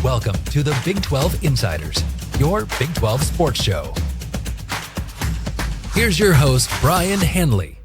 Welcome to the Big 12 Insiders, your Big 12 sports show. Here's your host, Brien Hanley.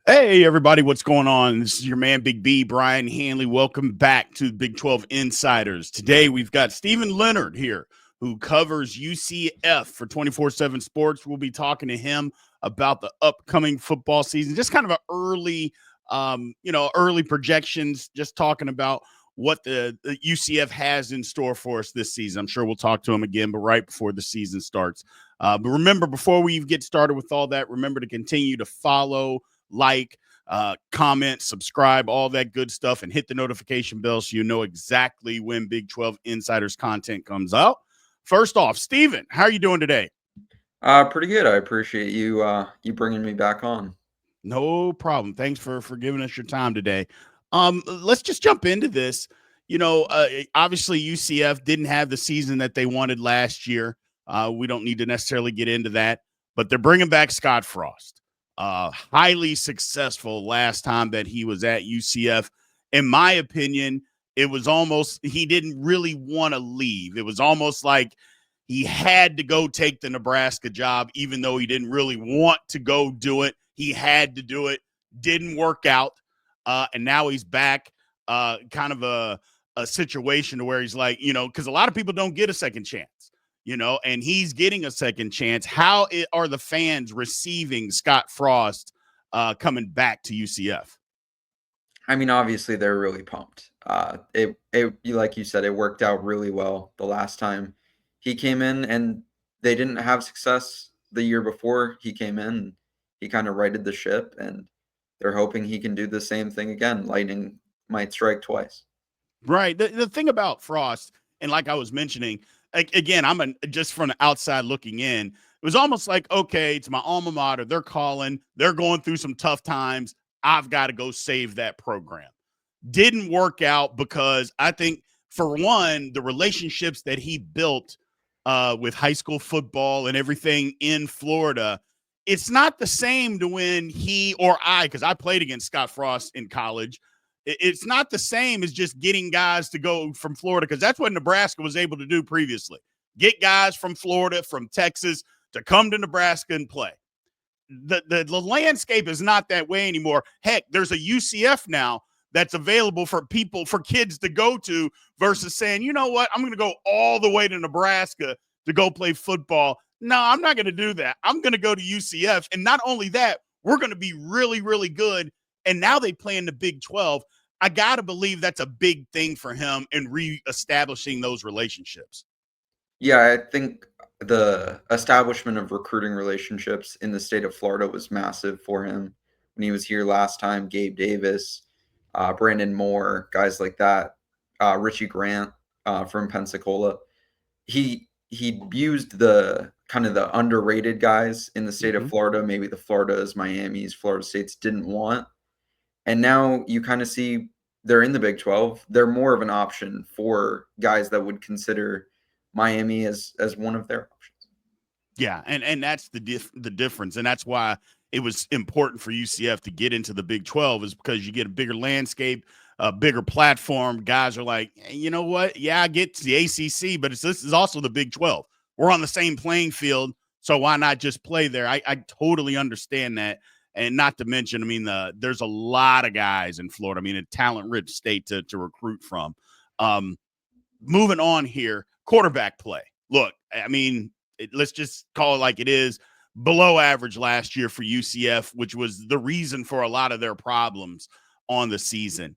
Hey, everybody, what's going on? This is your man, Big B, Brien Hanley. Welcome back to Big 12 Insiders. Today, we've got Stephen Leonard here, who covers UCF for 24/7 Sports. We'll be talking to him about the upcoming football season, just kind of an early projections, just talking about what the UCF has in store for us this season. I'm sure we'll talk to him again, but right before the season starts. But remember, before we get started with all that, remember to continue to follow, like, comment, subscribe, all that good stuff, and hit the notification bell so you know exactly when Big 12 Insiders content comes out. First off, Steven, how are you doing today? Pretty good. I appreciate you bringing me back on. No problem. Thanks for giving us your time today. Let's just jump into this. Obviously UCF didn't have the season that they wanted last year. We don't need to necessarily get into that, but they're bringing back Scot Frost. Highly successful last time that he was at UCF. In my opinion, it was almost, he didn't really want to leave. It was almost like he had to go take the Nebraska job, even though he didn't really want to go do it. He had to do it. Didn't work out. And now he's back, kind of a situation to where he's like, because a lot of people don't get a second chance, and he's getting a second chance. How are the fans receiving Scot Frost coming back to UCF? I mean, obviously they're really pumped. Like you said, it worked out really well the last time he came in, and they didn't have success the year before he came in. He kind of righted the ship, and they're hoping he can do the same thing again. Lightning might strike twice. Right. The thing about Frost, and like I was mentioning, again, just from the outside looking in, it was almost like, okay, it's my alma mater. They're calling. They're going through some tough times. I've got to go save that program. Didn't work out because I think, for one, the relationships that he built with high school football and everything in Florida, it's not the same to when he or because I played against Scot Frost in college. It's not the same as just getting guys to go from Florida, because that's what Nebraska was able to do previously. Get guys from Florida, from Texas, to come to Nebraska and play. The landscape is not that way anymore. Heck, there's a UCF now that's available for kids to go to, versus saying, you know what, I'm going to go all the way to Nebraska to go play football. No, I'm not going to do that. I'm going to go to UCF. And not only that, we're going to be really, really good. And now they play in the Big 12. I got to believe that's a big thing for him in reestablishing those relationships. Yeah, I think the establishment of recruiting relationships in the state of Florida was massive for him when he was here last time. Gabe Davis, Brandon Moore, guys like that, Richie Grant from Pensacola. He used the kind of the underrated guys in the state of Florida, maybe the Floridas, Miamis, Florida States didn't want. And now you kind of see they're in the Big 12. They're more of an option for guys that would consider Miami as one of their options. Yeah, and that's the difference, and that's why it was important for UCF to get into the Big 12, is because you get a bigger landscape, a bigger platform. Guys are like, hey, you know what? Yeah, I get to the ACC, but this is also the Big 12. We're on the same playing field, so why not just play there? I totally understand that, and not to mention, I mean, there's a lot of guys in Florida. I mean, a talent-rich state to recruit from. Moving on here, quarterback play. Look, I mean, let's just call it like it is. Below average last year for UCF, which was the reason for a lot of their problems on the season.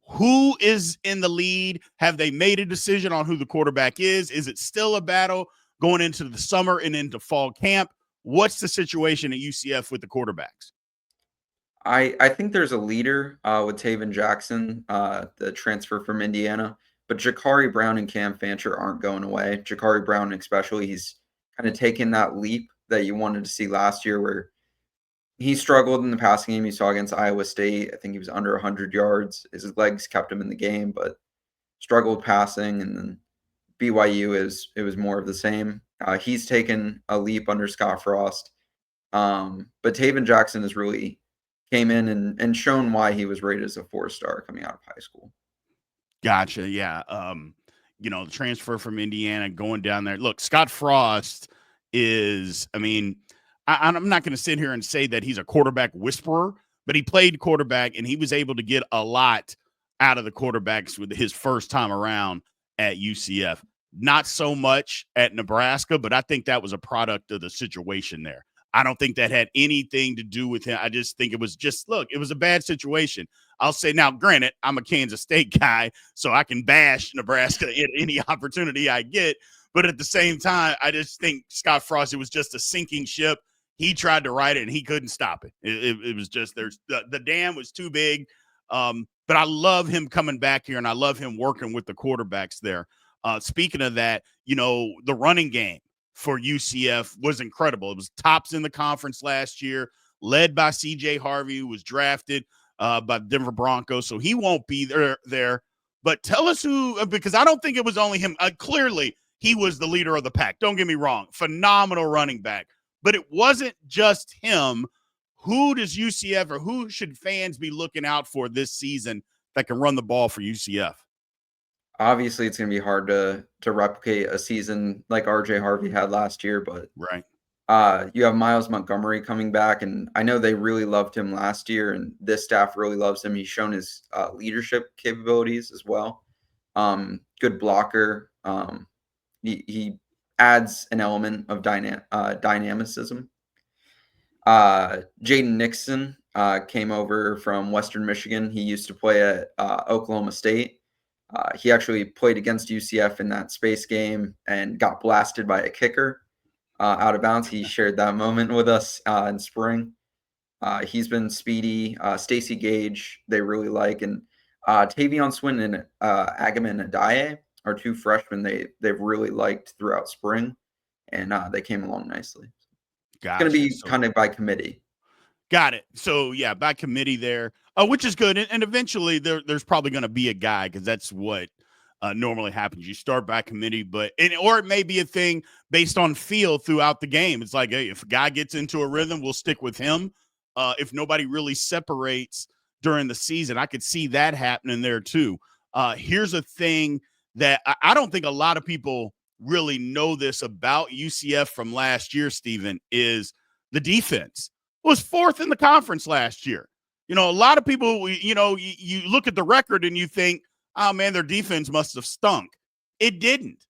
Who is in the lead? Have they made a decision on who the quarterback is? Is it still a battle going into the summer and into fall camp? What's the situation at UCF with the quarterbacks? I think there's a leader with Taven Jackson, the transfer from Indiana. But Jakari Brown and Cam Fancher aren't going away. Jakari Brown especially, he's kind of taken that leap that you wanted to see last year, where he struggled in the passing game. You saw against Iowa State. I think he was under 100 yards. His legs kept him in the game, but struggled passing. And then BYU, it was more of the same. He's taken a leap under Scot Frost. But Taven Jackson has really came in and shown why he was rated as a 4-star coming out of high school. Gotcha. Yeah. the transfer from Indiana going down there. Look, Scot Frost is, I mean, I'm not going to sit here and say that he's a quarterback whisperer, but he played quarterback and he was able to get a lot out of the quarterbacks with his first time around at UCF. Not so much at Nebraska, but I think that was a product of the situation there. I don't think that had anything to do with him. I just think it was it was a bad situation. I'll say now, granted, I'm a Kansas State guy, so I can bash Nebraska at any opportunity I get. But at the same time, I just think Scot Frost, it was just a sinking ship. He tried to right it, and he couldn't stop it. It was just the dam was too big. But I love him coming back here, and I love him working with the quarterbacks there. Speaking of that, the running game for UCF was incredible. It was tops in the conference last year, led by C.J. Harvey, who was drafted by Denver Broncos. So he won't be there. But tell us who, because I don't think it was only him. Clearly, he was the leader of the pack. Don't get me wrong. Phenomenal running back. But it wasn't just him. Who does UCF or who should fans be looking out for this season that can run the ball for UCF? Obviously, it's going to be hard to replicate a season like R.J. Harvey had last year, but right. You have Miles Montgomery coming back, and I know they really loved him last year, and this staff really loves him. He's shown his leadership capabilities as well. Good blocker. He adds an element of dynamicism. Jaden Nixon came over from Western Michigan. He used to play at Oklahoma State. He actually played against UCF in that space game and got blasted by a kicker out of bounds. He shared that moment with us in spring. He's been speedy. Stacey Gage, they really like. And Tavion Swin and Agaman Adaye are two freshmen they've really liked throughout spring. And they came along nicely. Gotcha. It's going to be kind of by committee. Got it. So, yeah, by committee there, which is good. And eventually there's probably going to be a guy because that's what normally happens. You start by committee, or it may be a thing based on feel throughout the game. It's like, hey, if a guy gets into a rhythm, we'll stick with him. If nobody really separates during the season, I could see that happening there too. Here's a thing that I don't think a lot of people really know this about UCF from last year, Stephen, is the defense was fourth in the conference last year. A lot of people, you look at the record and you think, oh man, their defense must have stunk. It didn't.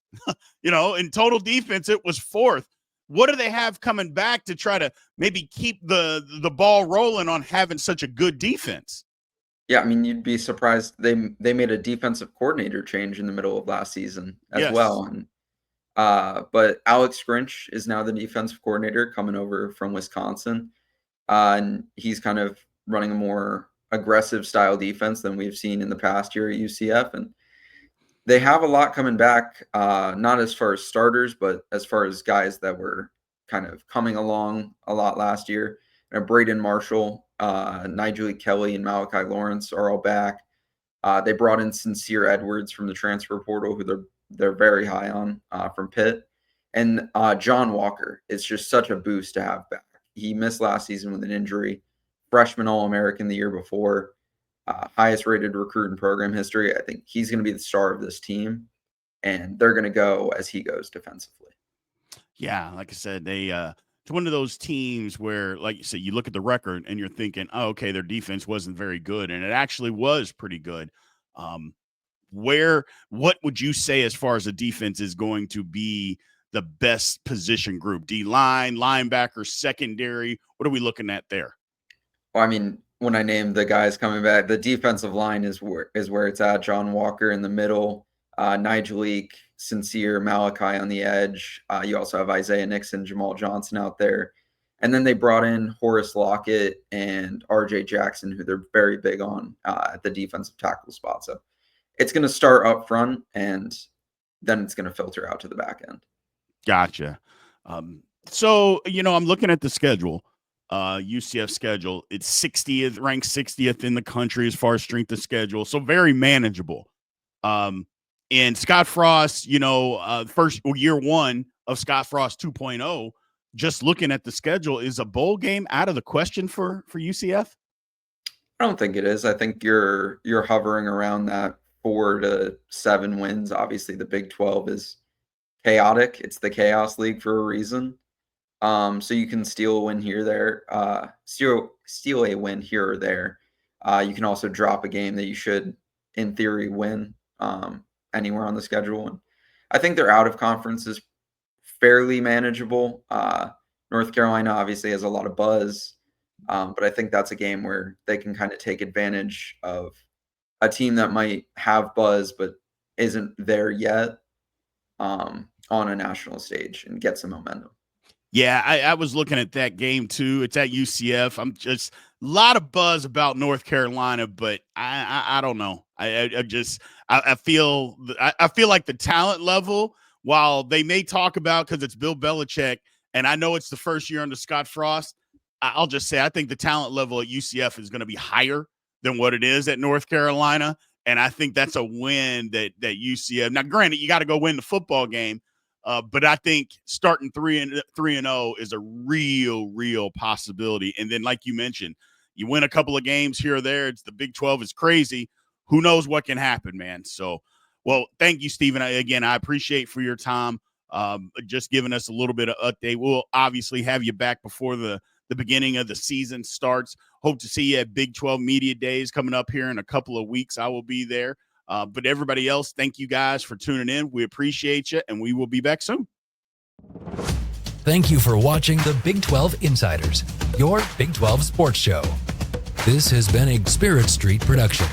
In total defense, it was fourth. What do they have coming back to try to maybe keep the ball rolling on having such a good defense? Yeah, I mean, you'd be surprised. They made a defensive coordinator change in the middle of last season as well. And but Alex Grinch is now the defensive coordinator coming over from Wisconsin. And he's kind of running a more aggressive style defense than we've seen in the past year at UCF. And they have a lot coming back, not as far as starters, but as far as guys that were kind of coming along a lot last year. Braden Marshall, Nigel Kelly, and Malachi Lawrence are all back. They brought in Sincere Edwards from the transfer portal, who they're very high on from Pitt. And John Walker is just such a boost to have back. He missed last season with an injury. Freshman All-American the year before. Highest rated recruit in program history. I think he's going to be the star of this team. And they're going to go as he goes defensively. Yeah, like I said, it's one of those teams where, like you said, you look at the record and you're thinking, oh, okay, their defense wasn't very good. And it actually was pretty good. What would you say as far as the defense is going to be the best position group? D-line, linebacker, secondary? What are we looking at there? Well, I mean, when I name the guys coming back, the defensive line is where it's at. John Walker in the middle, Nigel Leak, Sincere, Malachi on the edge. You also have Isaiah Nixon, Jamal Johnson out there. And then they brought in Horace Lockett and R.J. Jackson, who they're very big on at the defensive tackle spot. So it's going to start up front, and then it's going to filter out to the back end. Gotcha. So, I'm looking at the schedule, UCF schedule. It's ranked 60th in the country as far as strength of schedule. So very manageable. And Scot Frost, first year one of Scot Frost 2.0, just looking at the schedule, is a bowl game out of the question for UCF? I don't think it is. I think you're hovering around that 4 to 7 wins. Obviously, the Big 12 is chaotic. It's the chaos league for a reason. So you can steal a win here, there, steal a win here or there. You can also drop a game that you should, in theory, win anywhere on the schedule. And I think their out of conference is fairly manageable. North Carolina obviously has a lot of buzz, but I think that's a game where they can kind of take advantage of a team that might have buzz but isn't there yet on a national stage and get some momentum. Yeah, I was looking at that game too. It's at UCF. I'm just a lot of buzz about North Carolina, but I don't know. I feel like the talent level, while they may talk about, because it's Bill Belichick, and I know it's the first year under Scot Frost, I'll just say I think the talent level at UCF is going to be higher than what it is at North Carolina, and I think that's a win that UCF. Now, granted, you got to go win the football game. But I think starting 3-0 is a real possibility. And then, like you mentioned, you win a couple of games here or there. It's the Big 12 is crazy. Who knows what can happen, man? So, well, thank you, Stephen. Again, I appreciate for your time. Just giving us a little bit of update. We'll obviously have you back before the beginning of the season starts. Hope to see you at Big 12 Media Days coming up here in a couple of weeks. I will be there. But everybody else, thank you guys for tuning in. We appreciate you, and we will be back soon. Thank you for watching the Big 12 Insiders, your Big 12 sports show. This has been a Spirit Street production.